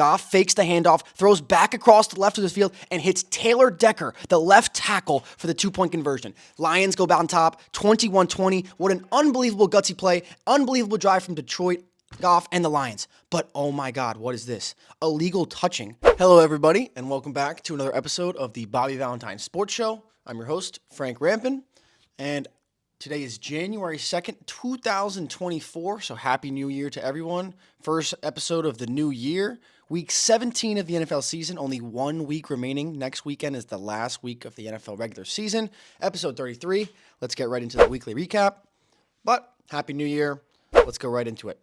Goff fakes the handoff, throws back across the left of the field, and hits Taylor Decker, the left tackle, for the 2-point conversion. Lions go on top, 21-20. What an unbelievable gutsy play. Unbelievable drive from Detroit, Goff, and the Lions. But oh my God, what is this? Illegal touching. Hello, everybody, and welcome back to another episode of the Bobby Valentine Sports Show. I'm your host, Frank Rampin, and today is January 2nd, 2024, so Happy New Year to everyone. First episode of the new year, week 17 of the NFL season, only 1 week remaining. Next weekend is the last week of the NFL regular season, episode 33. Let's get right into the weekly recap, but Happy New Year. Let's go right into it.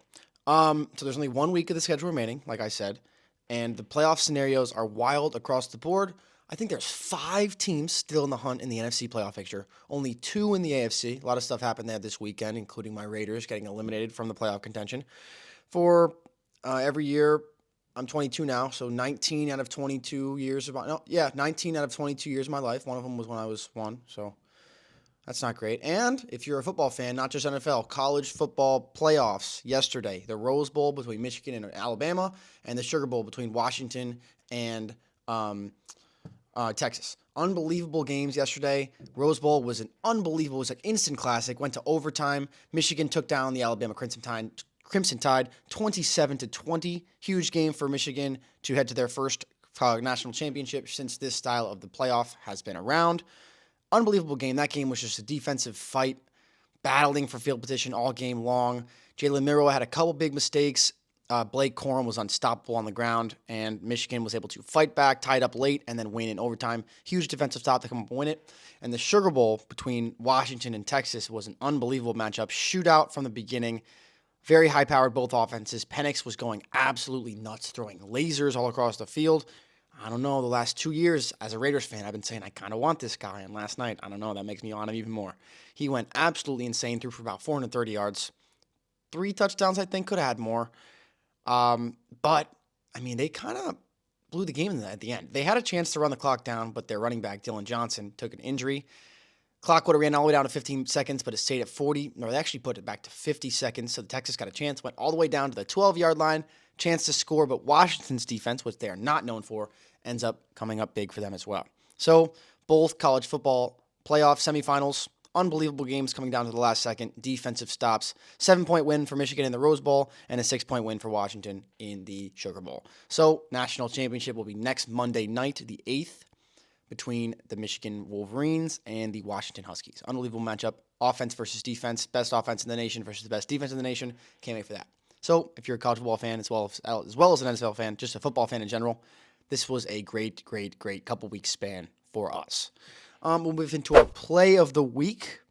So there's only 1 week of the schedule remaining, like I said, and the playoff scenarios are wild across the board. I think there's 5 teams still in the hunt in the NFC playoff picture, only 2 in the AFC. A lot of stuff happened there this weekend, including my Raiders getting eliminated from the playoff contention. For every year, I'm 22 now, so 19 out of 22 years of my 19 out of 22 years of my life. One of them was when I was 1, so that's not great. And if you're a football fan, not just NFL, college football playoffs yesterday, the Rose Bowl between Michigan and Alabama, and the Sugar Bowl between Washington and Texas. Unbelievable games yesterday. Rose Bowl was an instant classic. Went to overtime. Michigan took down the Alabama Crimson Tide 27-20. Huge game for Michigan to head to their first national championship since this style of the playoff has been around. Unbelievable game. That game was just a defensive fight, battling for field position all game long. Jalen Milroe had a couple big mistakes. Blake Corum was unstoppable on the ground, and Michigan was able to fight back, tied up late, and then win in overtime. Huge defensive stop to come up and win it. And the Sugar Bowl between Washington and Texas was an unbelievable matchup. Shootout from the beginning. Very high-powered, both offenses. Penix was going absolutely nuts, throwing lasers all across the field. I don't know, the last 2 years, as a Raiders fan, I've been saying I kind of want this guy. And last night, I don't know, that makes me want him even more. He went absolutely insane, threw for about 430 yards. 3 touchdowns, I think, could have had more. But, I mean, they kind of blew the game at the end. They had a chance to run the clock down, but their running back, Dylan Johnson, took an injury. Clock would have ran all the way down to 15 seconds, but it stayed at 40. No, they actually put it back to 50 seconds, so the Texas got a chance, went all the way down to the 12-yard line, chance to score, but Washington's defense, which they are not known for, ends up coming up big for them as well. So, both college football playoff semifinals, unbelievable games coming down to the last second, defensive stops, 7-point win for Michigan in the Rose Bowl, and a 6-point win for Washington in the Sugar Bowl. So, national championship will be next Monday night, the 8th, between the Michigan Wolverines and the Washington Huskies. Unbelievable matchup, offense versus defense, best offense in the nation versus the best defense in the nation. Can't wait for that. So, if you're a college football fan as well as an NFL fan, just a football fan in general, this was a great couple weeks span for us. We'll move into our play of the week.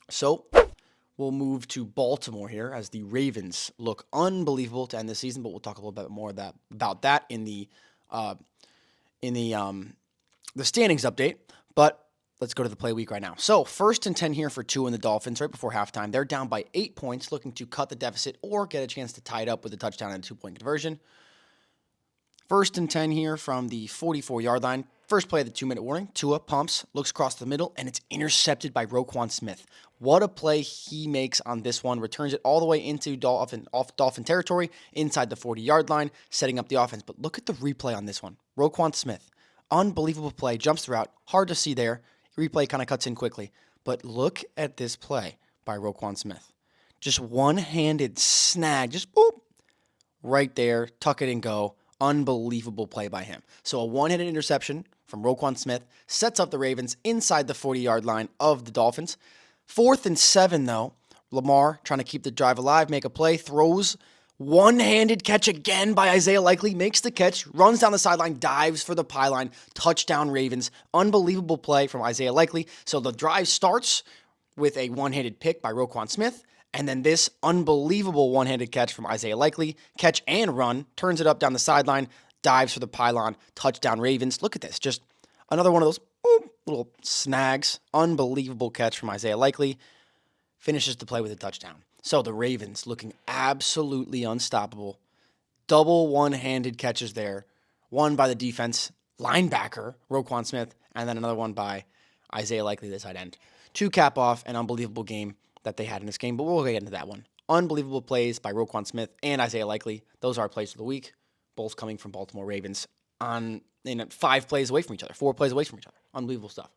So we'll move to Baltimore here as the Ravens look unbelievable to end the season, but we'll talk a little bit more about that in the standings update. But let's go to the play week right now. So 1st and 10 here for 2 in the Dolphins right before halftime. They're down by 8 points, looking to cut the deficit or get a chance to tie it up with a touchdown and a 2-point conversion. 1st and 10 here from the 44-yard line. First play of the 2-minute warning. Tua pumps, looks across the middle, and it's intercepted by Roquan Smith. What a play he makes on this one. Returns it all the way into Dolphin territory, inside the 40-yard line, setting up the offense. But look at the replay on this one. Roquan Smith, unbelievable play, jumps the route. Hard to see there. Replay kind of cuts in quickly. But look at this play by Roquan Smith. Just one-handed snag, just boop, right there, tuck it and go. Unbelievable play by him. So a one-handed interception from Roquan Smith sets up the Ravens inside the 40-yard line of the Dolphins. 4th and 7, though. Lamar trying to keep the drive alive, make a play, throws one-handed catch again by Isaiah Likely, makes the catch, runs down the sideline, dives for the pylon, touchdown Ravens. Unbelievable play from Isaiah Likely. So the drive starts with a one-handed pick by Roquan Smith. And then this unbelievable one-handed catch from Isaiah Likely, catch and run, turns it up down the sideline, dives for the pylon, touchdown Ravens. Look at this, just another one of those little snags. Unbelievable catch from Isaiah Likely, finishes the play with a touchdown. So the Ravens looking absolutely unstoppable. Double one-handed catches there, one by the defense linebacker, Roquan Smith, and then another one by Isaiah Likely, the tight end. To cap off an unbelievable game that they had in this game, but we'll get into that one. Unbelievable plays by Roquan Smith and Isaiah Likely. Those are our plays of the week. both coming from Baltimore Ravens in 5 plays away from each other, 4 plays away from each other. Unbelievable stuff.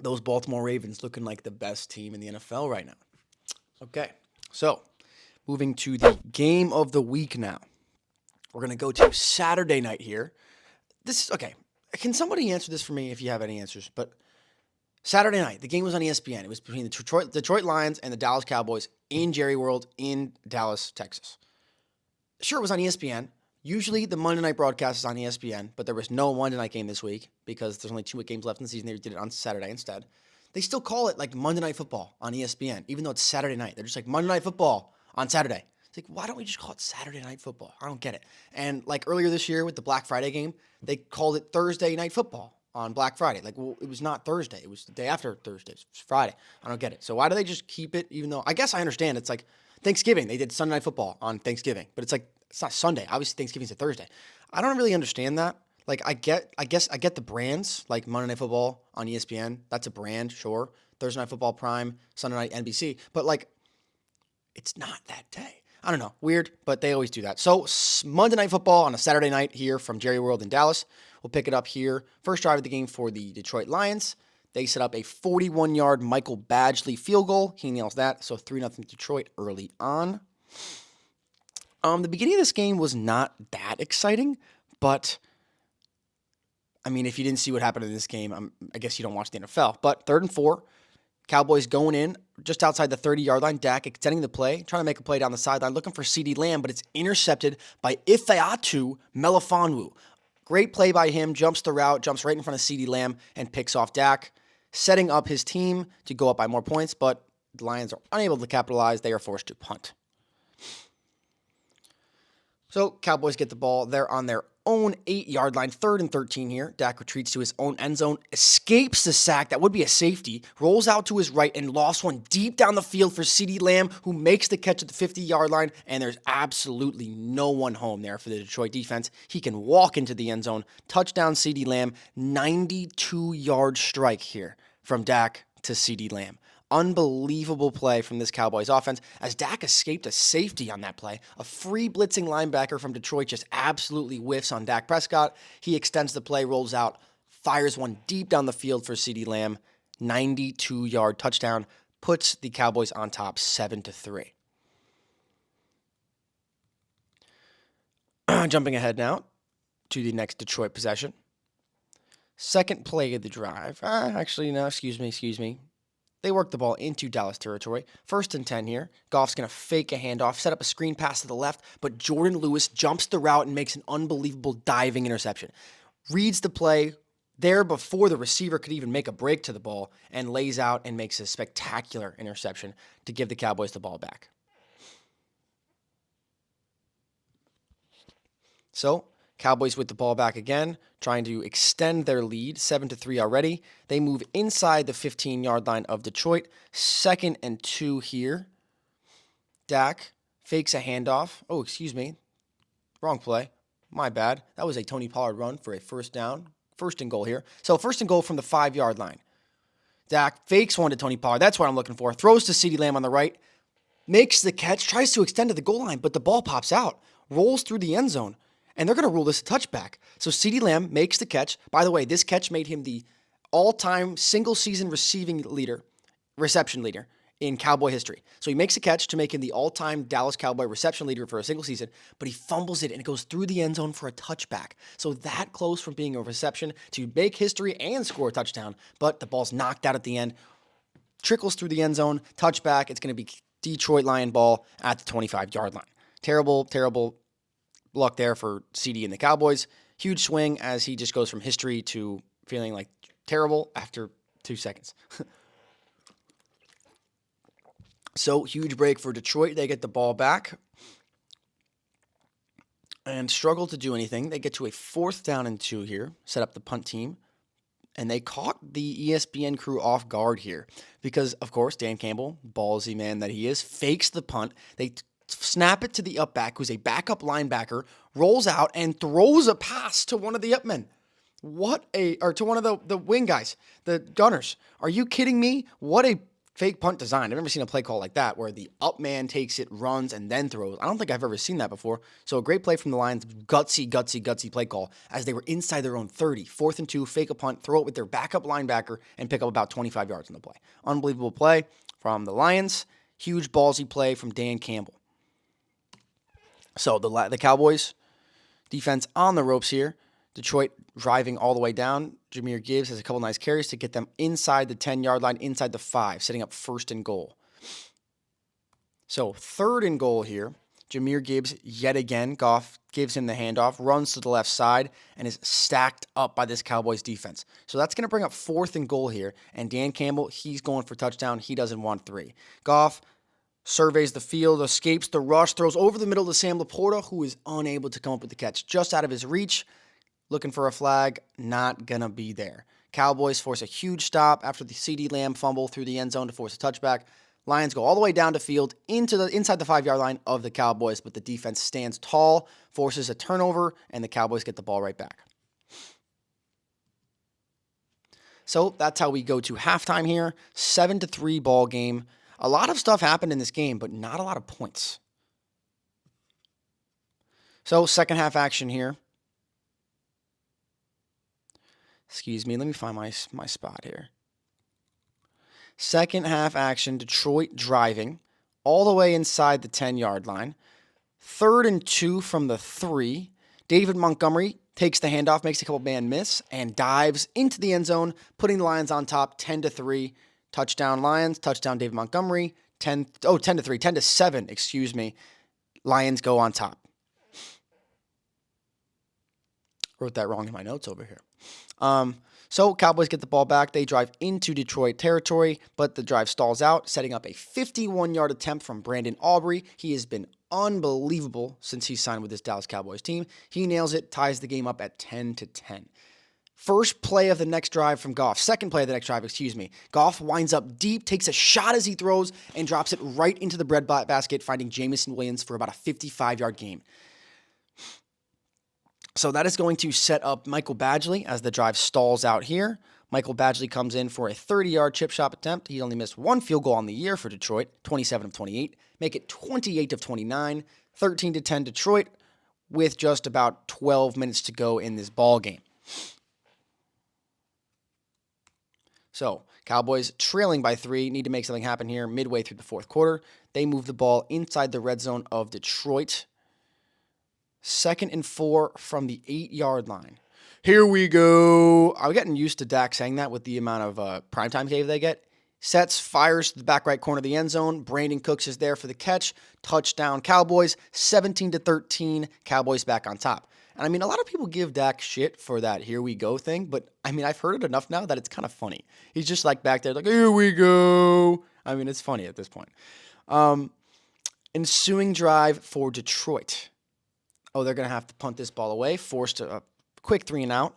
Those Baltimore Ravens looking like the best team in the NFL right now. Okay, so moving to the game of the week now. We're going to go to Saturday night here. This is, okay, can somebody answer this for me if you have any answers? But Saturday night, the game was on ESPN. It was between the Detroit Lions and the Dallas Cowboys in Jerry World in Dallas, Texas. Sure, it was on ESPN. Usually the Monday night broadcast is on ESPN, but there was no Monday night game this week because there's only 2 games left in the season. They did it on Saturday instead. They still call it like Monday Night Football on ESPN, even though it's Saturday night. They're just like Monday Night Football on Saturday. It's like, why don't we just call it Saturday Night Football? I don't get it. And like earlier this year with the Black Friday game, they called it Thursday Night Football on Black Friday. Like, well, it was not Thursday. It was the day after Thursday. It was Friday. I don't get it. So why do they just keep it, even though, I guess I understand it's like Thanksgiving. They did Sunday Night Football on Thanksgiving, but it's like, it's not Sunday. Obviously, Thanksgiving's a Thursday. I don't really understand that. Like, I guess I get the brands, like Monday Night Football on ESPN. That's a brand, sure. Thursday Night Football Prime, Sunday Night NBC. But, like, it's not that day. I don't know. Weird, but they always do that. So, Monday Night Football on a Saturday night here from Jerry World in Dallas. We'll pick it up here. First drive of the game for the Detroit Lions. They set up a 41-yard Michael Badgley field goal. He nails that. So, 3-0 Detroit early on. The beginning of this game was not that exciting, but, I mean, if you didn't see what happened in this game, I guess you don't watch the NFL. But 3rd and 4, Cowboys going in just outside the 30-yard line. Dak extending the play, trying to make a play down the sideline, looking for CeeDee Lamb, but it's intercepted by Ifeatu Melifonwu. Great play by him, jumps the route, jumps right in front of CeeDee Lamb, and picks off Dak, setting up his team to go up by more points, but the Lions are unable to capitalize. They are forced to punt. So Cowboys get the ball. They're on their own 8-yard line, 3rd and 13 here. Dak retreats to his own end zone, escapes the sack. That would be a safety. Rolls out to his right and lost one deep down the field for CeeDee Lamb, who makes the catch at the 50-yard line, and there's absolutely no one home there for the Detroit defense. He can walk into the end zone. Touchdown CeeDee Lamb, 92-yard strike here from Dak to CeeDee Lamb. Unbelievable play from this Cowboys offense as Dak escaped a safety on that play. A free blitzing linebacker from Detroit just absolutely whiffs on Dak Prescott. He extends the play, rolls out, fires one deep down the field for CeeDee Lamb. 92-yard touchdown, puts the Cowboys on top 7-3. Jumping ahead now to the next Detroit possession. Second play of the drive. Excuse me. They work the ball into Dallas territory. 1st and 10 here. Goff's going to fake a handoff, set up a screen pass to the left, but Jordan Lewis jumps the route and makes an unbelievable diving interception. Reads the play there before the receiver could even make a break to the ball and lays out and makes a spectacular interception to give the Cowboys the ball back. So, Cowboys with the ball back again, trying to extend their lead, 7-3 already. They move inside the 15-yard line of Detroit. 2nd and 2 here. Dak fakes a handoff. Oh, excuse me. Wrong play. My bad. That was a Tony Pollard run for a first down. 1st and goal here. So 1st and goal from the 5-yard line. Dak fakes one to Tony Pollard. That's what I'm looking for. Throws to CeeDee Lamb on the right. Makes the catch. Tries to extend to the goal line, but the ball pops out. Rolls through the end zone. And they're going to rule this a touchback. So CeeDee Lamb makes the catch. By the way, this catch made him the all-time single-season reception leader in Cowboy history. So he makes a catch to make him the all-time Dallas Cowboy reception leader for a single season, but he fumbles it and it goes through the end zone for a touchback. So that close from being a reception to make history and score a touchdown, but the ball's knocked out at the end, trickles through the end zone, touchback. It's going to be Detroit Lion ball at the 25-yard line. Terrible luck there for CD and the Cowboys. Huge swing as he just goes from history to feeling like terrible after 2 seconds. So, huge break for Detroit. They get the ball back and struggle to do anything. They get to a 4th down and 2 here, set up the punt team, and they caught the ESPN crew off guard here because, of course, Dan Campbell, ballsy man that he is, fakes the punt. They snap it to the up back, who's a backup linebacker, rolls out and throws a pass to one of the upmen. To one of the wing guys, the gunners. Are you kidding me? What a fake punt design. I've never seen a play call like that where the up man takes it, runs, and then throws. I don't think I've ever seen that before. So a great play from the Lions. Gutsy play call as they were inside their own 30. 4th and 2, fake a punt, throw it with their backup linebacker, and pick up about 25 yards on the play. Unbelievable play from the Lions. Huge ballsy play from Dan Campbell. So the Cowboys defense on the ropes here. Detroit driving all the way down. Jahmyr Gibbs has a couple nice carries to get them inside the 10-yard line, inside the 5, setting up 1st and goal. So 3rd and goal here. Jahmyr Gibbs yet again. Goff gives him the handoff, runs to the left side, and is stacked up by this Cowboys defense. So that's going to bring up 4th and goal here. And Dan Campbell, he's going for touchdown. He doesn't want 3. Goff surveys the field, escapes the rush, throws over the middle to Sam Laporta, who is unable to come up with the catch. Just out of his reach. Looking for a flag, not going to be there. Cowboys force a huge stop after the CeeDee Lamb fumble through the end zone to force a touchback. Lions go all the way down to field inside the 5-yard line of the Cowboys, but the defense stands tall, forces a turnover, and the Cowboys get the ball right back. So that's how we go to halftime here. 7-3 ball game. A lot of stuff happened in this game, but not a lot of points. So second half action here. Excuse me, let me find my spot here. Second half action, Detroit driving all the way inside the 10-yard line. 3rd and 2 from the 3. David Montgomery takes the handoff, makes a couple man miss, and dives into the end zone, putting the Lions on top 10-3. Touchdown Lions, touchdown David Montgomery, 10-7, excuse me. Lions go on top. Wrote that wrong in my notes over here. So Cowboys get the ball back. They drive into Detroit territory, but the drive stalls out, setting up a 51-yard attempt from Brandon Aubrey. He has been unbelievable since he signed with this Dallas Cowboys team. He nails it, ties the game up at 10-10. First play of the next drive from Goff. Second play of the next drive, excuse me. Goff winds up deep, takes a shot as he throws, and drops it right into the bread basket, finding Jameson Williams for about a 55-yard gain. So that is going to set up Michael Badgley as the drive stalls out here. Michael Badgley comes in for a 30-yard chip shot attempt. He only missed 1 field goal on the year for Detroit, 27 of 28. Make it 28 of 29, 13-10 Detroit, with just about 12 minutes to go in this ball game. So Cowboys trailing by 3, need to make something happen here midway through the 4th quarter. They move the ball inside the red zone of Detroit. 2nd and 4 from the 8-yard line. Here we go. I'm getting used to Dak saying that with the amount of primetime save they get. Sets, fires to the back right corner of the end zone. Brandon Cooks is there for the catch. Touchdown Cowboys. 17-13. Cowboys back on top. And I mean, a lot of people give Dak shit for that here we go thing, but I mean, I've heard it enough now that it's kind of funny. He's just like back there like, here we go. I mean, it's funny at this point. Ensuing drive for Detroit. Oh, they're going to have to punt this ball away, forced a quick 3-and-out.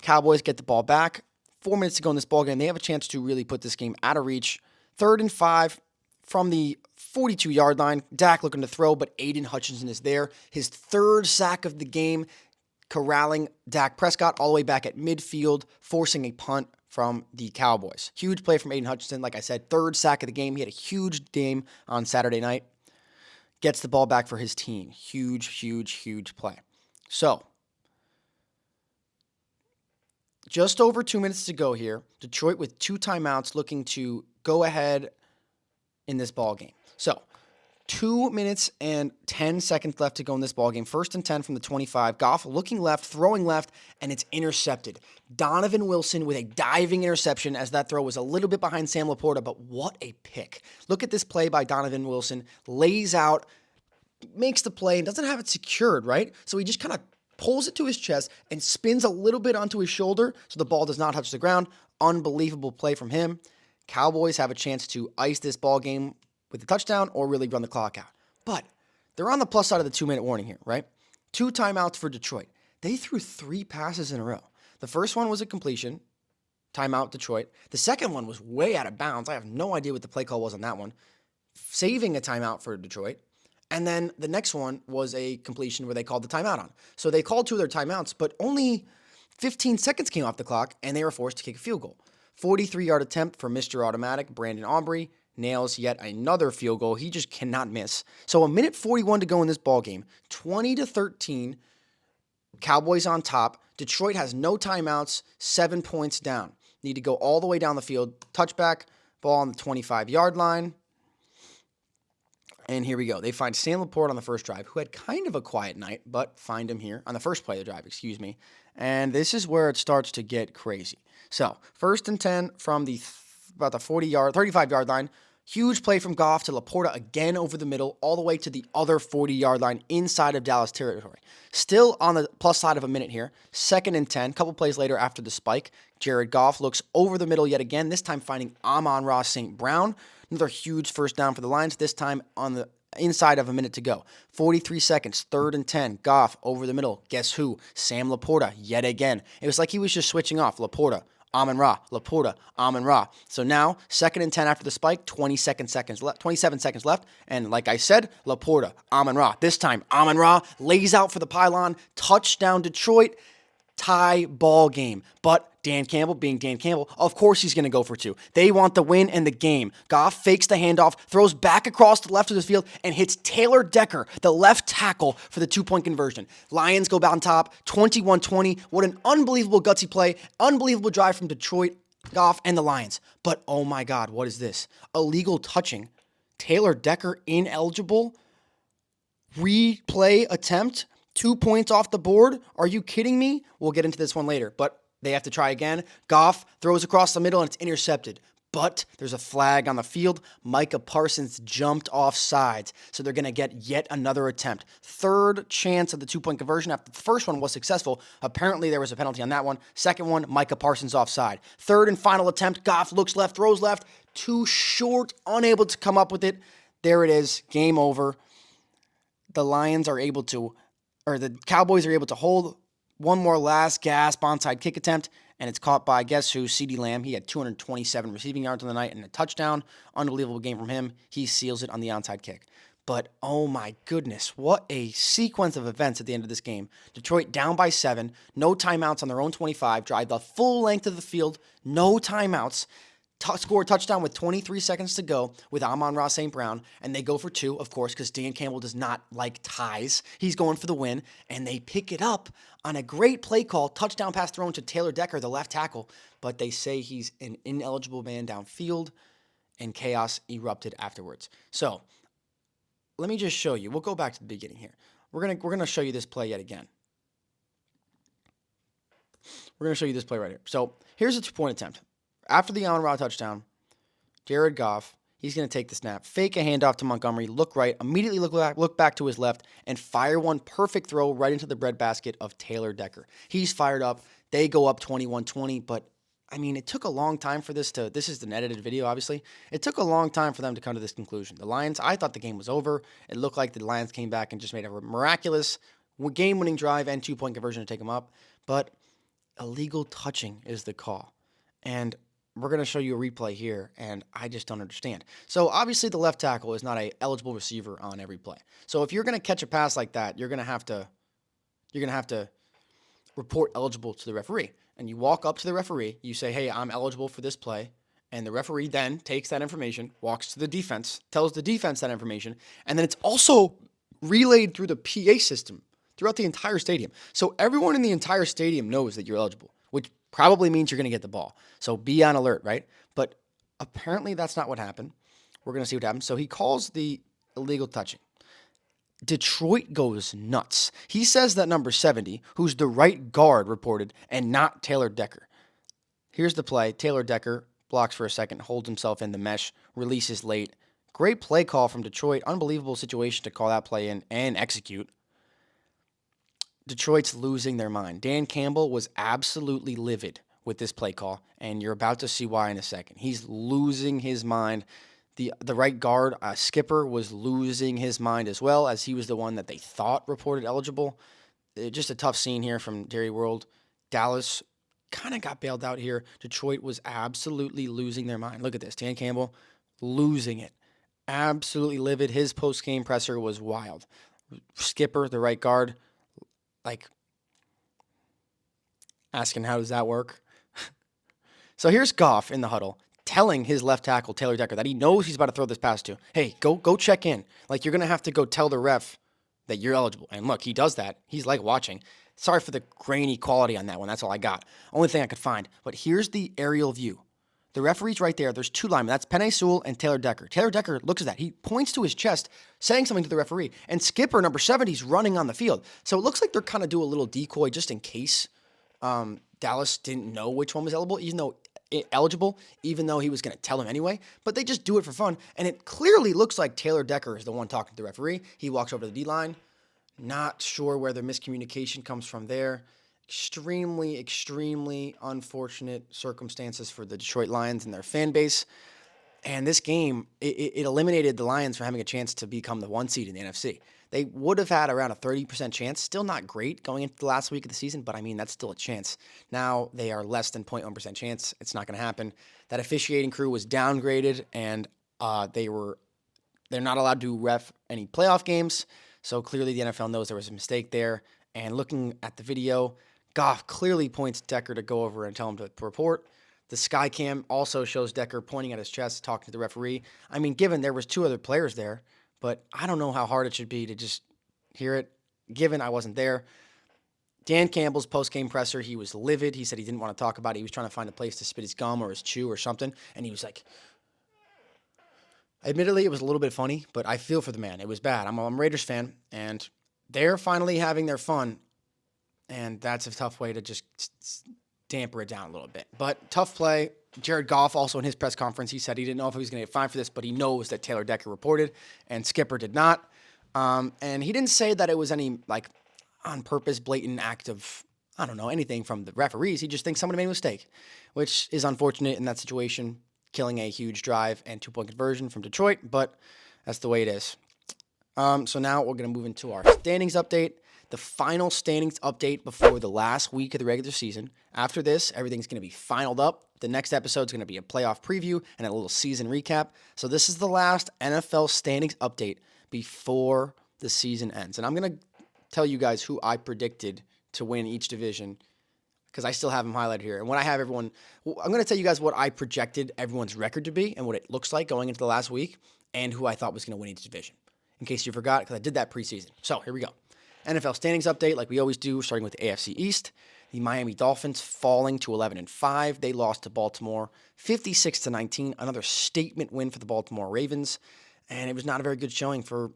Cowboys get the ball back. 4 minutes to go in this ball game. They have a chance to really put this game out of reach. 3rd and 5 from the 42-yard line. Dak looking to throw, but Aiden Hutchinson is there. His 3rd sack of the game, corralling Dak Prescott all the way back at midfield, forcing a punt from the Cowboys. Huge play from Aiden Hutchinson. Like I said, 3rd sack of the game. He had a huge game on Saturday night. Gets the ball back for his team. Huge play. So, just over 2 minutes to go here. Detroit with 2 timeouts looking to go ahead in this ball game. So, 2 minutes and 10 seconds left to go in this ball game. 1st and 10 from the 25. Goff looking left, throwing left, and it's intercepted. Donovan Wilson with a diving interception as that throw was a little bit behind Sam Laporta, but what a pick. Look at this play by Donovan Wilson. Lays out, makes the play, and doesn't have it secured, right? So he just kind of pulls it to his chest and spins a little bit onto his shoulder so the ball does not touch the ground. Unbelievable play from him. Cowboys have a chance to ice this ball game with a touchdown or really run the clock out. But they're on the plus side of the 2-minute warning here, right? 2 timeouts for Detroit. They threw 3 passes in a row. The first one was a completion, timeout Detroit. The second one was way out of bounds. I have no idea what the play call was on that one. Saving a timeout for Detroit. And then the next one was a completion where they called the timeout on. So they called 2 of their timeouts, but only 15 seconds came off the clock, and they were forced to kick a field goal. 43-yard attempt for Mr. Automatic, Brandon Aubrey, nails yet another field goal. He just cannot miss. So a minute 41 to go in this ball game. 20-13, Cowboys on top. Detroit has no timeouts, 7 points down. Need to go all the way down the field. Touchback, ball on the 25-yard line. And here we go. They find Sam Laporte on the first drive, who had kind of a quiet night, but find him here on the first play of the drive, And this is where it starts to get crazy. So, 1st and 10 from about the 35-yard line. Huge play from Goff to Laporta again over the middle, all the way to the other 40-yard line inside of Dallas territory. Still on the plus side of a minute here. 2nd and 10, couple plays later after the spike. Jared Goff looks over the middle yet again, this time finding Amon-Ra St. Brown. Another huge first down for the Lions, this time on the inside of a minute to go. 43 seconds, 3rd and 10. Goff over the middle. Guess who? Sam Laporta yet again. It was like he was just switching off. Laporta, Amon-Ra, Laporta, Amon-Ra. So now, 2nd and 10 after the spike, 27 seconds left. And like I said, Laporta, Amon-Ra. This time, Amon-Ra lays out for the pylon. Touchdown Detroit. Tie ball game. But Dan Campbell, being Dan Campbell, of course he's going to go for 2. They want the win and the game. Goff fakes the handoff, throws back across the left of the field, and hits Taylor Decker, the left tackle, for the 2-point conversion. Lions go on top, 21-20. What an unbelievable gutsy play. Unbelievable drive from Detroit, Goff, and the Lions. But oh my God, what is this? Illegal touching. Taylor Decker ineligible. Replay attempt. 2 points off the board? Are you kidding me? We'll get into this one later, but they have to try again. Goff throws across the middle and it's intercepted. But there's a flag on the field. Micah Parsons jumped off sides, so they're going to get yet another attempt. 3rd chance of the 2-point conversion after the first one was successful. Apparently there was a penalty on that one. Second one, Micah Parsons offside. 3rd and final attempt. Goff looks left, throws left. Too short, unable to come up with it. There it is. Game over. The Cowboys are able to hold one more last gasp onside kick attempt, and it's caught by, guess who, CeeDee Lamb. He had 227 receiving yards on the night and a touchdown. Unbelievable game from him. He seals it on the onside kick. But, oh my goodness, what a sequence of events at the end of this game. Detroit down by 7, no timeouts on their own 25, drive the full length of the field, no timeouts. Score a touchdown with 23 seconds to go with Amon-Ra St. Brown, and they go for 2, of course, because Dan Campbell does not like ties. He's going for the win, and they pick it up on a great play call, touchdown pass thrown to Taylor Decker, the left tackle, but they say he's an ineligible man downfield, and chaos erupted afterwards. So, let me just show you. We'll go back to the beginning here. We're gonna show you this play yet again. We're gonna show you this play right here. So, here's a 2-point attempt. After the Amon-Ra touchdown, Jared Goff, he's going to take the snap, fake a handoff to Montgomery, look right, immediately look back to his left, and fire one perfect throw right into the breadbasket of Taylor Decker. He's fired up. They go up 21-20, but, I mean, it took a long time for this is an edited video, obviously. It took a long time for them to come to this conclusion. The Lions, I thought the game was over. It looked like the Lions came back and just made a miraculous game-winning drive and 2-point conversion to take them up, but illegal touching is the call. And we're going to show you a replay here, and I just don't understand. So, obviously, the left tackle is not an eligible receiver on every play. So, if you're going to catch a pass like that, you're going to have to report eligible to the referee. And you walk up to the referee, you say, hey, I'm eligible for this play, and the referee then takes that information, walks to the defense, tells the defense that information, and then it's also relayed through the PA system throughout the entire stadium. So, everyone in the entire stadium knows that you're eligible, which probably means you're going to get the ball. So be on alert, right? But apparently that's not what happened. We're going to see what happens. So he calls the illegal touching. Detroit goes nuts. He says that number 70, who's the right guard, reported, and not Taylor Decker. Here's the play. Taylor Decker blocks for a second, holds himself in the mesh, releases late. Great play call from Detroit. Unbelievable situation to call that play in and execute. Detroit's losing their mind. Dan Campbell was absolutely livid with this play call, and you're about to see why in a second. He's losing his mind. The right guard, Skipper, was losing his mind as well, as he was the one that they thought reported eligible. Just a tough scene here from Jerry World. Dallas kind of got bailed out here. Detroit was absolutely losing their mind. Look at this. Dan Campbell losing it. Absolutely livid. His post-game presser was wild. Skipper, the right guard, asking how does that work? So here's Goff in the huddle telling his left tackle, Taylor Decker, that he knows he's about to throw this pass to. Hey, go check in. Like, you're going to have to go tell the ref that you're eligible. And look, he does that. He's like watching. Sorry for the grainy quality on that one. That's all I got. Only thing I could find. But here's the aerial view. The referee's right there. There's two linemen. That's Penei Sewell and Taylor Decker. Taylor Decker looks at that. He points to his chest, saying something to the referee. And Skipper, number 70, is running on the field. So it looks like they're kind of doing a little decoy just in case Dallas didn't know which one was eligible, even though he was going to tell him anyway. But they just do it for fun. And it clearly looks like Taylor Decker is the one talking to the referee. He walks over to the D-line. Not sure where the miscommunication comes from there. Extremely, extremely unfortunate circumstances for the Detroit Lions and their fan base. And this game, it eliminated the Lions from having a chance to become the 1 seed in the NFC. They would have had around a 30% chance. Still not great going into the last week of the season, but I mean, that's still a chance. Now they are less than 0.1% chance. It's not going to happen. That officiating crew was downgraded, and they're not allowed to ref any playoff games. So clearly the NFL knows there was a mistake there. And looking at the video, Goff clearly points Decker to go over and tell him to report. The sky cam also shows Decker pointing at his chest, talking to the referee. I mean, given there was 2 other players there, but I don't know how hard it should be to just hear it, given I wasn't there. Dan Campbell's post-game presser, he was livid. He said he didn't want to talk about it. He was trying to find a place to spit his gum or his chew or something, and he was like, admittedly, it was a little bit funny, but I feel for the man. It was bad. I'm a Raiders fan, and they're finally having their fun, and that's a tough way to just damper it down a little bit. But tough play. Jared Goff also in his press conference, he said he didn't know if he was going to get fined for this, but he knows that Taylor Decker reported, and Skipper did not. And he didn't say that it was any, like, on-purpose, blatant act of, I don't know, anything from the referees. He just thinks somebody made a mistake, which is unfortunate in that situation, killing a huge drive and 2-point conversion from Detroit, but that's the way it is. So now we're going to move into our standings update, the final standings update before the last week of the regular season. After this, everything's going to be finaled up. The next episode is going to be a playoff preview and a little season recap. So this is the last NFL standings update before the season ends. And I'm going to tell you guys who I predicted to win each division, because I still have them highlighted here. And what I have I'm going to tell you guys what I projected everyone's record to be and what it looks like going into the last week and who I thought was going to win each division, in case you forgot, because I did that preseason. So here we go. NFL standings update, like we always do, starting with the AFC East. The Miami Dolphins falling to 11-5. They lost to Baltimore 56-19, another statement win for the Baltimore Ravens. And it was not a very good showing for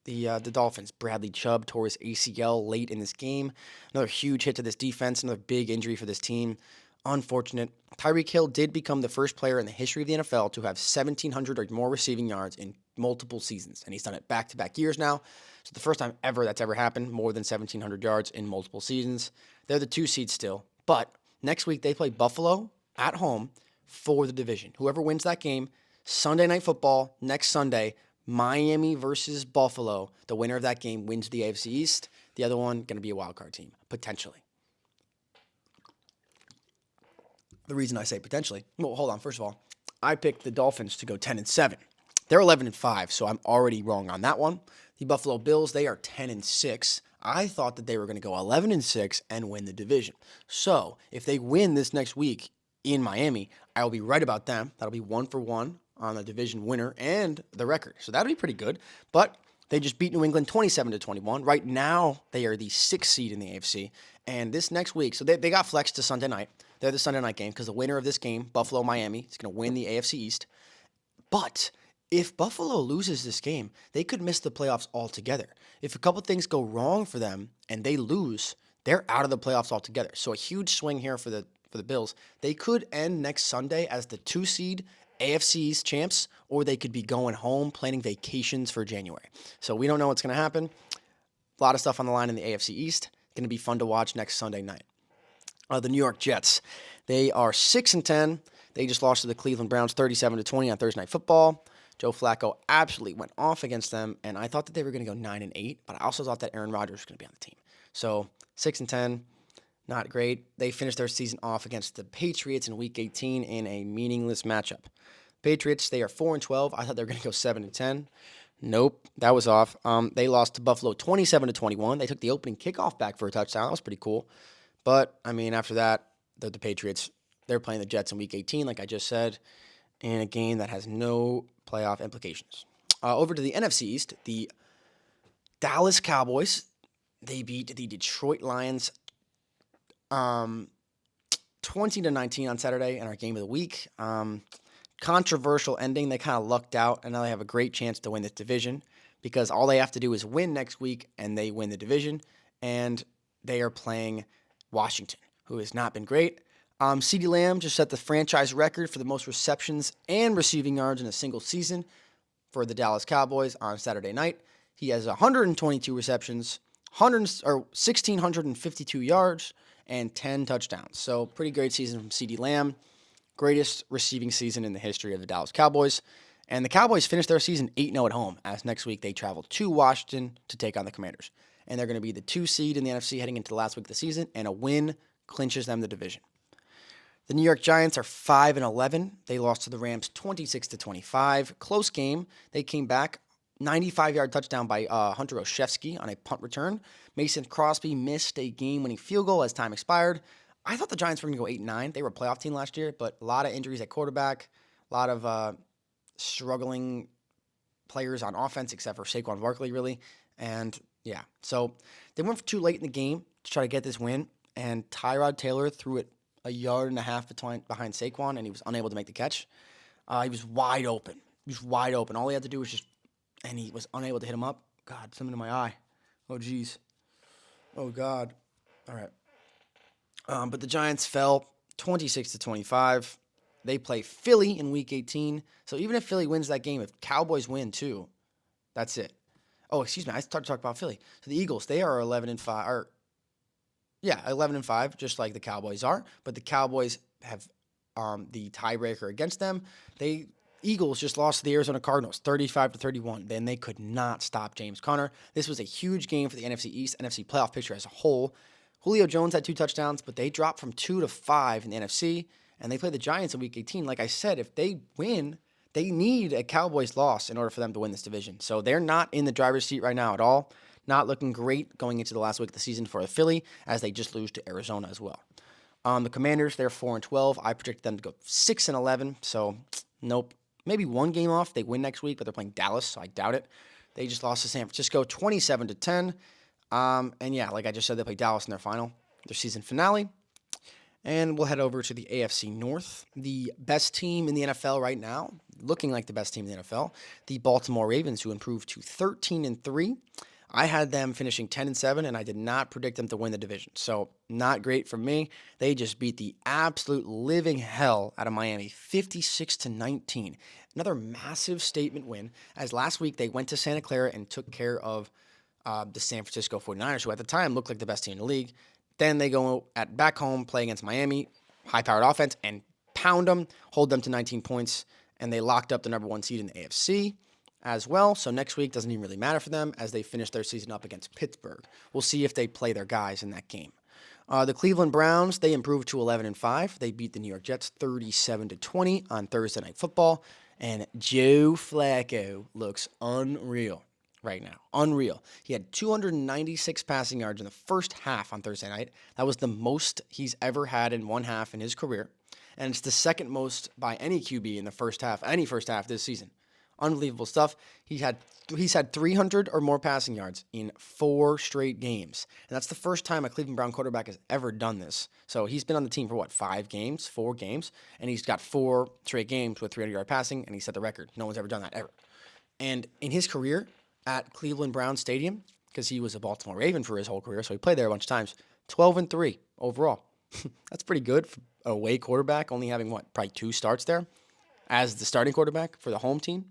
the Dolphins. Bradley Chubb tore his ACL late in this game. Another huge hit to this defense, another big injury for this team. Unfortunate. Tyreek Hill did become the first player in the history of the NFL to have 1,700 or more receiving yards in multiple seasons, and he's done it back-to-back years now. So the first time ever that's ever happened, more than 1,700 yards in multiple seasons. They're the 2 seed still, but next week they play Buffalo at home for the division. Whoever wins that game, Sunday Night Football, next Sunday, Miami versus Buffalo. The winner of that game wins the AFC East. The other one going to be a wild card team, potentially. The reason I say potentially, well, hold on. First of all, I picked the Dolphins to go 10-7. They're 11-5, so I'm already wrong on that one. The Buffalo Bills, they are 10-6. I thought that they were going to go 11-6 and win the division. So if they win this next week in Miami, I will be right about them. That'll be 1-for-1 on the division winner and the record. So that'll be pretty good. But they just beat New England 27-21. Right now, they are the 6th seed in the AFC. And this next week, so they got flexed to Sunday night. They're the Sunday night game because the winner of this game, Buffalo-Miami, is going to win the AFC East. But if Buffalo loses this game, they could miss the playoffs altogether. If a couple things go wrong for them and they lose, they're out of the playoffs altogether. So a huge swing here for the Bills. They could end next Sunday as the 2 seed AFC East champs, or they could be going home planning vacations for January. So we don't know what's going to happen. A lot of stuff on the line in the AFC East. Going to be fun to watch next Sunday night. The New York Jets, they are 6-10. They just lost to the Cleveland Browns 37-20 on Thursday Night Football. Joe Flacco absolutely went off against them, and I thought that they were going to go 9-8, but I also thought that Aaron Rodgers was going to be on the team. So 6-10, not great. They finished their season off against the Patriots in Week 18 in a meaningless matchup. Patriots, they are 4-12. I thought they were going to go 7-10. Nope, that was off. They lost to Buffalo 27-21. They took the opening kickoff back for a touchdown. That was pretty cool. But, I mean, after that, the Patriots, They're playing the Jets in Week 18, like I just said, in a game that has no playoff implications. Over to the NFC East, the Dallas Cowboys, they beat the Detroit Lions 20-19 on Saturday in our game of the week. Controversial ending. They kind of lucked out, and now they have a great chance to win this division because all they have to do is win next week, and they win the division, and they are playing Washington, who has not been great. CeeDee Lamb just set the franchise record for the most receptions and receiving yards in a single season for the Dallas Cowboys on Saturday night. He has 122 receptions, 1,652 yards, and 10 touchdowns. So pretty great season from CeeDee Lamb. Greatest receiving season in the history of the Dallas Cowboys. And the Cowboys finished their season 8-0 at home, as next week they travel to Washington to take on the Commanders. And they're going to be the 2 seed in the NFC heading into the last week of the season, and a win clinches them the division. The New York Giants are 5-11. They lost to the Rams 26-25. Close game. They came back. 95-yard touchdown by Hunter Olszewski on a punt return. Mason Crosby missed a game-winning field goal as time expired. I thought the Giants were going to go 8-9. They were a playoff team last year, but a lot of injuries at quarterback, a lot of struggling players on offense, except for Saquon Barkley, really. And, yeah, so they went for too late in the game to try to get this win, and Tyrod Taylor threw it a yard and a half behind Saquon, and he was unable to make the catch. He was wide open. All he had to do was and he was unable to hit him up. God, something in my eye. Oh, geez. Oh, God. All right. But the Giants fell 26-25. They play Philly in Week 18. So even if Philly wins that game, if Cowboys win too, that's it. Oh, excuse me. I started to talk about Philly. So the Eagles, they are 11-5. 11-5, just like the Cowboys are. But the Cowboys have the tiebreaker against them. Eagles just lost to the Arizona Cardinals, 35-31. Then they could not stop James Conner. This was a huge game for the NFC East, NFC playoff picture as a whole. Julio Jones had 2 touchdowns, but they dropped from 2 to 5 in the NFC, and they play the Giants in Week 18. Like I said, if they win, they need a Cowboys loss in order for them to win this division. So they're not in the driver's seat right now at all. Not looking great going into the last week of the season for the Philly, as they just lose to Arizona as well. The Commanders, they're 4-12. I projected them to go 6-11, so nope. Maybe one game off. They win next week, but they're playing Dallas, so I doubt it. They just lost to San Francisco 27-10. And yeah, like I just said, they play Dallas in their season finale. And we'll head over to the AFC North. The best team in the NFL right now, looking like the best team in the NFL, the Baltimore Ravens, who improved to 13-3. I had them finishing 10-7, and I did not predict them to win the division. So not great for me. They just beat the absolute living hell out of Miami, 56-19. Another massive statement win, as last week they went to Santa Clara and took care of the San Francisco 49ers, who at the time looked like the best team in the league. Then they go back home, play against Miami, high-powered offense, and pound them, hold them to 19 points, and they locked up the number 1 seed in the AFC as well. So next week doesn't even really matter for them as they finish their season up against Pittsburgh. We'll see if they play their guys in that game. The Cleveland Browns, they improved to 11-5. They beat the New York Jets 37-20 on Thursday Night Football, and Joe Flacco looks unreal right now. Unreal. He had 296 passing yards in the first half on Thursday night. That was the most he's ever had in one half in his career, and it's the second most by any QB in the first half this season. Unbelievable stuff. He's had 300 or more passing yards in 4 straight games. And that's the first time a Cleveland Brown quarterback has ever done this. So he's been on the team for 4 games, and he's got 4 straight games with 300-yard passing, and he set the record. No one's ever done that, ever. And in his career at Cleveland Brown Stadium, because he was a Baltimore Raven for his whole career, so he played there a bunch of times, 12-3 overall. That's pretty good for a away quarterback, only having, probably 2 starts there as the starting quarterback for the home team.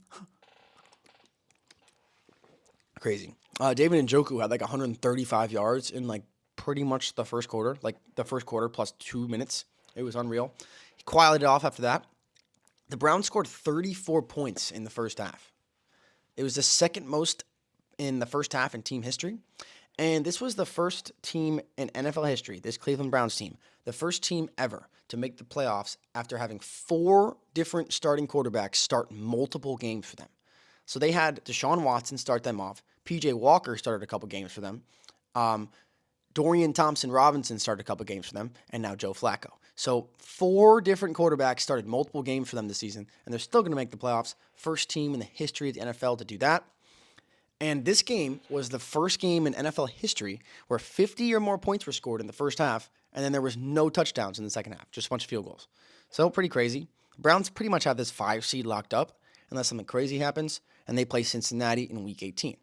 Crazy. David Njoku had 135 yards in pretty much the first quarter, the first quarter plus 2 minutes. It was unreal. He quieted it off after that. The Browns scored 34 points in the first half. It was the second most in the first half in team history. And this was the first team in NFL history, this Cleveland Browns team, the first team ever to make the playoffs after having 4 different starting quarterbacks start multiple games for them. So they had Deshaun Watson start them off. P.J. Walker started a couple games for them. Dorian Thompson-Robinson started a couple games for them, and now Joe Flacco. So 4 different quarterbacks started multiple games for them this season, and they're still going to make the playoffs. First team in the history of the NFL to do that. And this game was the first game in NFL history where 50 or more points were scored in the first half, and then there was no touchdowns in the second half, just a bunch of field goals. So pretty crazy. Browns pretty much have this 5 seed locked up unless something crazy happens, and they play Cincinnati in Week 18.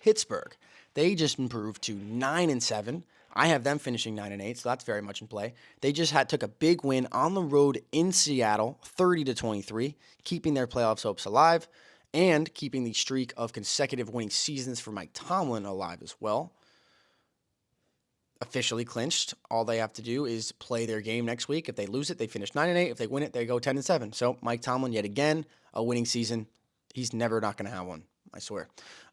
Pittsburgh, they just improved to 9-7. I have them finishing 9-8, so that's very much in play. They just took a big win on the road in Seattle, 30-23, keeping their playoffs hopes alive and keeping the streak of consecutive winning seasons for Mike Tomlin alive as well. Officially clinched. All they have to do is play their game next week. If they lose it, they finish 9-8. If they win it, they go 10-7. So Mike Tomlin, yet again, a winning season. He's never not going to have one, I swear.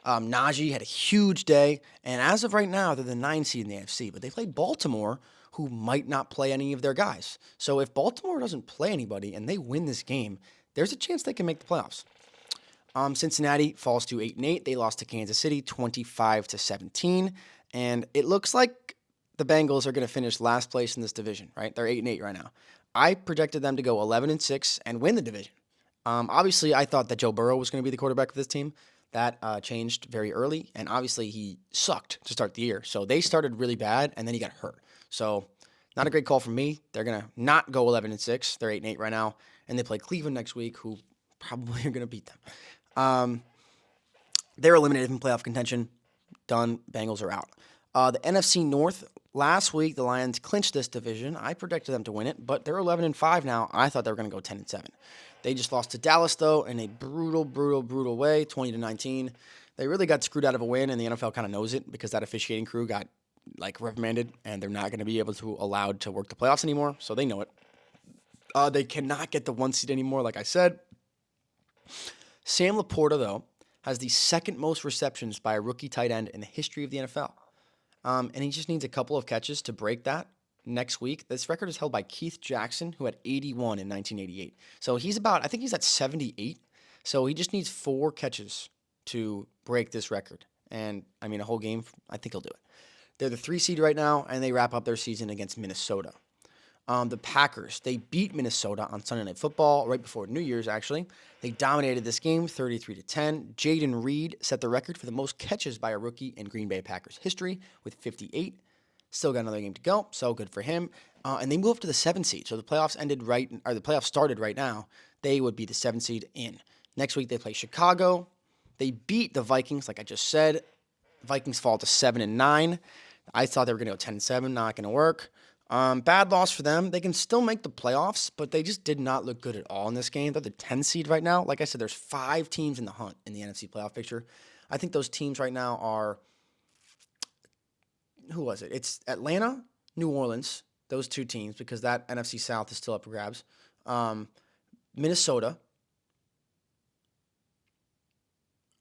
Najee had a huge day, and as of right now, they're the 9 seed in the AFC, but they played Baltimore, who might not play any of their guys. So if Baltimore doesn't play anybody and they win this game, there's a chance they can make the playoffs. Cincinnati falls to 8-8. They lost to Kansas City 25-17, and it looks like the Bengals are going to finish last place in this division, right? They're 8-8 right now. I projected them to go 11-6 and win the division. Obviously, I thought that Joe Burrow was going to be the quarterback of this team. That changed very early, and obviously he sucked to start the year. So they started really bad, and then he got hurt. So not a great call from me. They're going to not go 11-6. They're 8-8 right now, and they play Cleveland next week, who probably are going to beat them. They're eliminated from playoff contention. Done. Bengals are out. The NFC North, last week the Lions clinched this division. I predicted them to win it, but they're 11-5 now. I thought they were going to go 10-7. They just lost to Dallas, though, in a brutal way, 20-19. They really got screwed out of a win, and the NFL kind of knows it because that officiating crew got, reprimanded, and they're not going to be able to allowed to work the playoffs anymore, so they know it. They cannot get the 1 seed anymore, like I said. Sam Laporta, though, has the second most receptions by a rookie tight end in the history of the NFL. And he just needs a couple of catches to break that next week. This record is held by Keith Jackson, who had 81 in 1988. So I think he's at 78. So he just needs 4 catches to break this record. And, a whole game, I think he'll do it. They're the 3 seed right now, and they wrap up their season against Minnesota. The Packers, they beat Minnesota on Sunday Night Football right before New Year's, actually. They dominated this game 33-10. Jaden Reed set the record for the most catches by a rookie in Green Bay Packers history with 58. Still got another game to go, so good for him. And they moved to the 7 seed. So the playoffs started right now. They would be the 7 seed in. Next week they play Chicago. They beat the Vikings, like I just said. Vikings fall to 7-9. I thought they were going to go 10-7. Not going to work. Bad loss for them. They can still make the playoffs, but they just did not look good at all in this game. They're the 10 seed right now. Like I said, there's 5 teams in the hunt in the NFC playoff picture. I think those teams right now are, who was it? It's Atlanta, New Orleans, those 2 teams, because that NFC South is still up for grabs. Minnesota.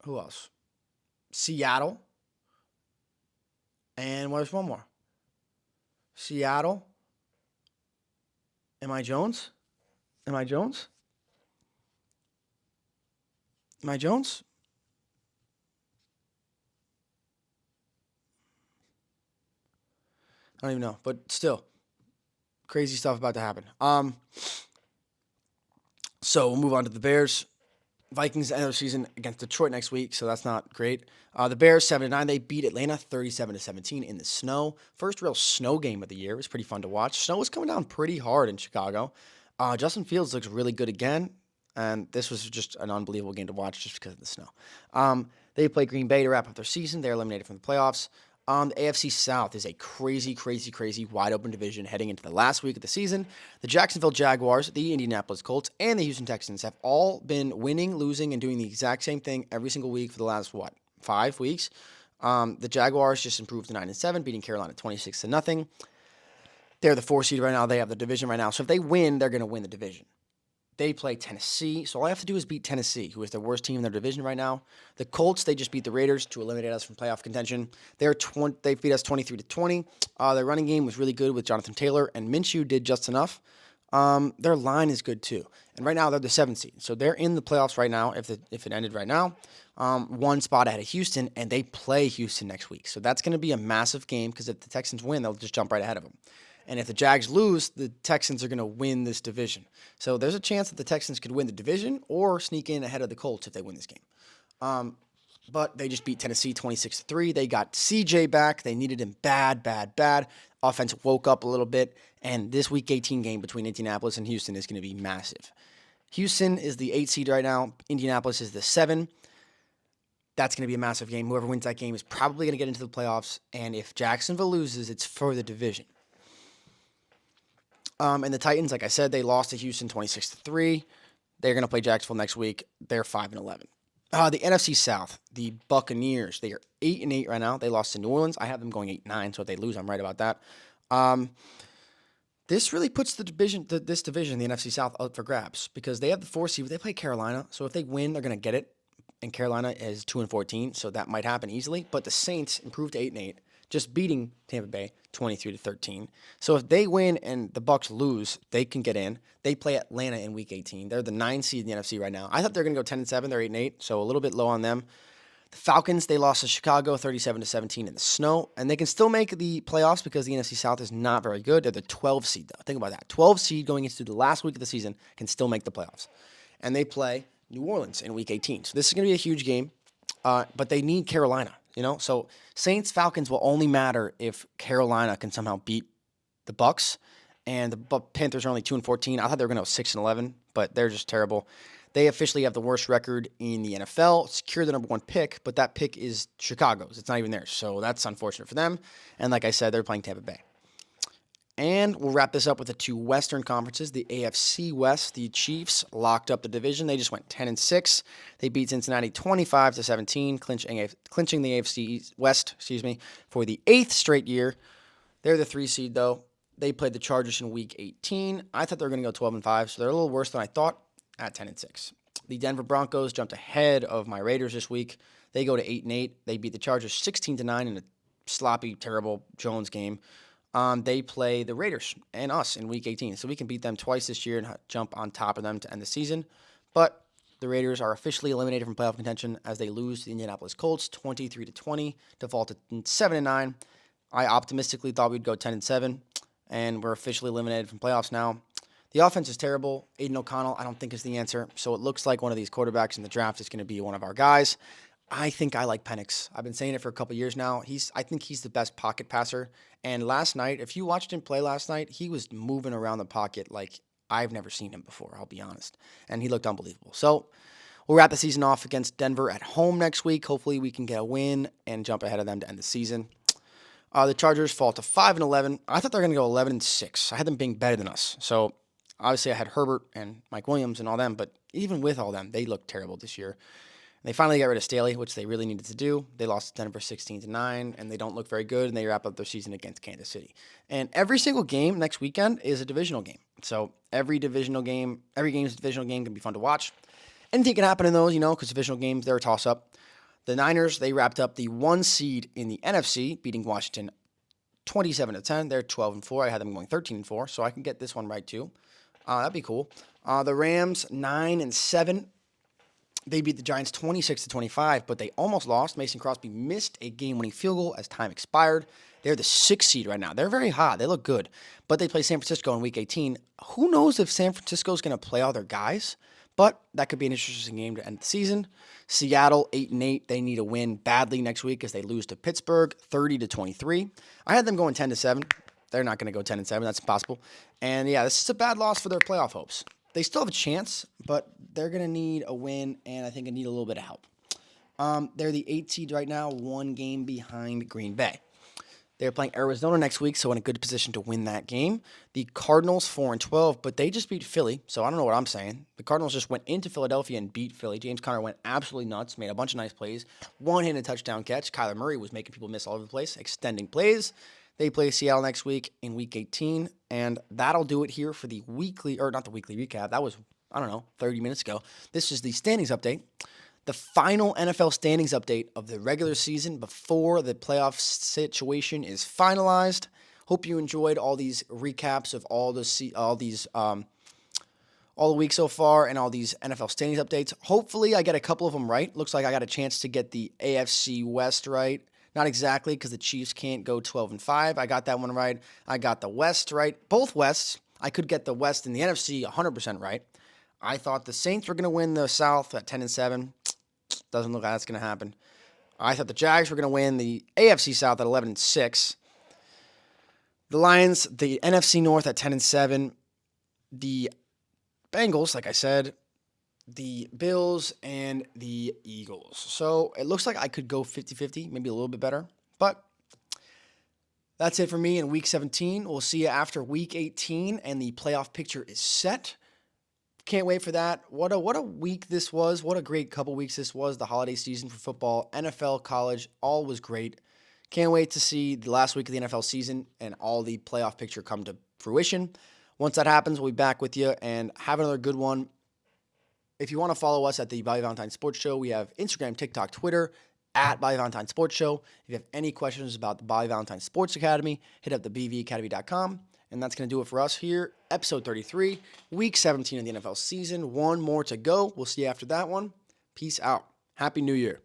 Who else? Seattle. And there's one more. Seattle. Am I Jones? Am I Jones? I don't even know, but still, crazy stuff about to happen. So we'll move on to the Bears. Vikings end of the season against Detroit next week, so that's not great. The Bears 7-9, they beat Atlanta 37-17 in the snow. First real snow game of the year. It was pretty fun to watch. Snow was coming down pretty hard in Chicago. Justin Fields looks really good again, and this was just an unbelievable game to watch just because of the snow. They play Green Bay to wrap up their season. They're eliminated from the playoffs. The AFC South is a crazy wide open division heading into the last week of the season. The Jacksonville Jaguars, the Indianapolis Colts, and the Houston Texans have all been winning, losing, and doing the exact same thing every single week for the last, 5 weeks. The Jaguars just improved to 9-7, beating Carolina 26-0. They're the 4 seed right now. They have the division right now. So if they win, they're going to win the division. They play Tennessee, so all I have to do is beat Tennessee, who is the worst team in their division right now. The Colts, they just beat the Raiders to eliminate us from playoff contention. They beat us 23-20. Their running game was really good with Jonathan Taylor, and Minshew did just enough. Their line is good too, and right now they're the 7th seed, so they're in the playoffs right now. If it ended right now, one spot ahead of Houston, and they play Houston next week, so that's going to be a massive game because if the Texans win, they'll just jump right ahead of them, and if the Jags lose, the Texans are going to win this division. So there's a chance that the Texans could win the division or sneak in ahead of the Colts if they win this game. But they just beat Tennessee 26-3. They got CJ back. They needed him bad, bad, bad. Offense woke up a little bit, and this Week 18 game between Indianapolis and Houston is going to be massive. Houston is the 8 seed right now. Indianapolis is the 7. That's going to be a massive game. Whoever wins that game is probably going to get into the playoffs, and if Jacksonville loses, it's for the division. And the Titans, like I said, they lost to Houston 26-3. They're going to play Jacksonville next week. They're 5-11. The NFC South, the Buccaneers, they are 8-8 right now. They lost to New Orleans. I have them going 8-9, so if they lose, I'm right about that. This really puts this division, the NFC South, up for grabs because they have the 4 seed. They play Carolina, so if they win, they're going to get it. And Carolina is 2-14, so that might happen easily. But the Saints improved to 8-8, just beating Tampa Bay 23-13. So if they win and the Bucs lose, they can get in. They play Atlanta in Week 18. They're the 9 seed in the NFC right now. I thought they were going to go 10-7. They're 8-8, so a little bit low on them. The Falcons, they lost to Chicago 37-17 in the snow, and they can still make the playoffs because the NFC South is not very good. They're the 12 seed, though. Think about that. 12 seed going into the last week of the season can still make the playoffs. And they play New Orleans in Week 18. So this is going to be a huge game, but they need Carolina, So Saints-Falcons will only matter if Carolina can somehow beat the Bucs, and the Panthers are only 2-14. I thought they were going to go 6-11, but they're just terrible. They officially have the worst record in the NFL, secure the number 1 pick, but that pick is Chicago's. It's not even theirs, so that's unfortunate for them. And like I said, they're playing Tampa Bay. And we'll wrap this up with the 2 Western conferences. The AFC West, the Chiefs locked up the division. They just went 10-6. They beat Cincinnati 25-17, clinching the AFC West, for the 8th straight year. They're the 3 seed, though. They played the Chargers in Week 18. I thought they were going to go 12-5, so they're a little worse than I thought at 10-6. The Denver Broncos jumped ahead of my Raiders this week. They go to 8-8. They beat the Chargers 16-9 in a sloppy, terrible Jones game. They play the Raiders and us in Week 18, so we can beat them twice this year and jump on top of them to end the season. But the Raiders are officially eliminated from playoff contention as they lose to the Indianapolis Colts 23-20, default to 7-9. I optimistically thought we'd go 10-7, and we're officially eliminated from playoffs now. The offense is terrible. Aiden O'Connell, I don't think is the answer. So it looks like one of these quarterbacks in the draft is going to be one of our guys. I think I like Penix. I've been saying it for a couple years now. I think he's the best pocket passer. And last night, if you watched him play last night, he was moving around the pocket like I've never seen him before, I'll be honest. And he looked unbelievable. So we'll wrap the season off against Denver at home next week. Hopefully we can get a win and jump ahead of them to end the season. The Chargers fall to 5-11. I thought they were going to go 11-6. I had them being better than us. So obviously I had Herbert and Mike Williams and all them, but even with all them, they looked terrible this year. They finally got rid of Staley, which they really needed to do. They lost to Denver 16-9, and they don't look very good, and they wrap up their season against Kansas City. And every single game next weekend is a divisional game. So every game is a divisional game, can be fun to watch. Anything can happen in those, because divisional games, they're a toss-up. The Niners, they wrapped up the 1 seed in the NFC, beating Washington 27-10. They're 12-4. I had them going 13-4, so I can get this one right too. That'd be cool. The Rams, 9-7. They beat the Giants 26-25, but they almost lost. Mason Crosby missed a game-winning field goal as time expired. They're the 6th seed right now. They're very hot. They look good. But they play San Francisco in Week 18. Who knows if San Francisco is going to play all their guys? But that could be an interesting game to end the season. Seattle, 8-8. They need a win badly next week as they lose to Pittsburgh 30-23. I had them going 10-7. They're not going to go 10-7. That's impossible. And yeah, this is a bad loss for their playoff hopes. They still have a chance, but they're going to need a win, and I think they need a little bit of help. They're the 8th seed right now, 1 game behind Green Bay. They're playing Arizona next week, so in a good position to win that game. The Cardinals, 4-12, but they just beat Philly, so I don't know what I'm saying. The Cardinals just went into Philadelphia and beat Philly. James Conner went absolutely nuts, made a bunch of nice plays. One-handed touchdown catch. Kyler Murray was making people miss all over the place, extending plays. They play Seattle next week in Week 18, and that'll do it here for the not the weekly recap. That was, 30 minutes ago. This is the standings update. The final NFL standings update of the regular season before the playoff situation is finalized. Hope you enjoyed all these recaps of all the week so far and all these NFL standings updates. Hopefully, I get a couple of them right. Looks like I got a chance to get the AFC West right. Not exactly, because the Chiefs can't go 12-5. I got that one right. I got the West right. Both Wests. I could get the West and the NFC 100% right. I thought the Saints were going to win the South at 10-7. Doesn't look like that's going to happen. I thought the Jags were going to win the AFC South at 11-6. The Lions, the NFC North at 10-7. The Bengals, like I said, the Bills, and the Eagles. So it looks like I could go 50-50, maybe a little bit better. But that's it for me in Week 17. We'll see you after Week 18, and the playoff picture is set. Can't wait for that. What a week this was. What a great couple weeks this was. The holiday season for football, NFL, college, all was great. Can't wait to see the last week of the NFL season and all the playoff picture come to fruition. Once that happens, we'll be back with you and have another good one. If you want to follow us at the Bobby Valentine Sports Show, we have Instagram, TikTok, Twitter, at Bobby Valentine Sports Show. If you have any questions about the Bobby Valentine Sports Academy, hit up the bvacademy.com. And that's going to do it for us here. Episode 33, Week 17 of the NFL season. One more to go. We'll see you after that one. Peace out. Happy New Year.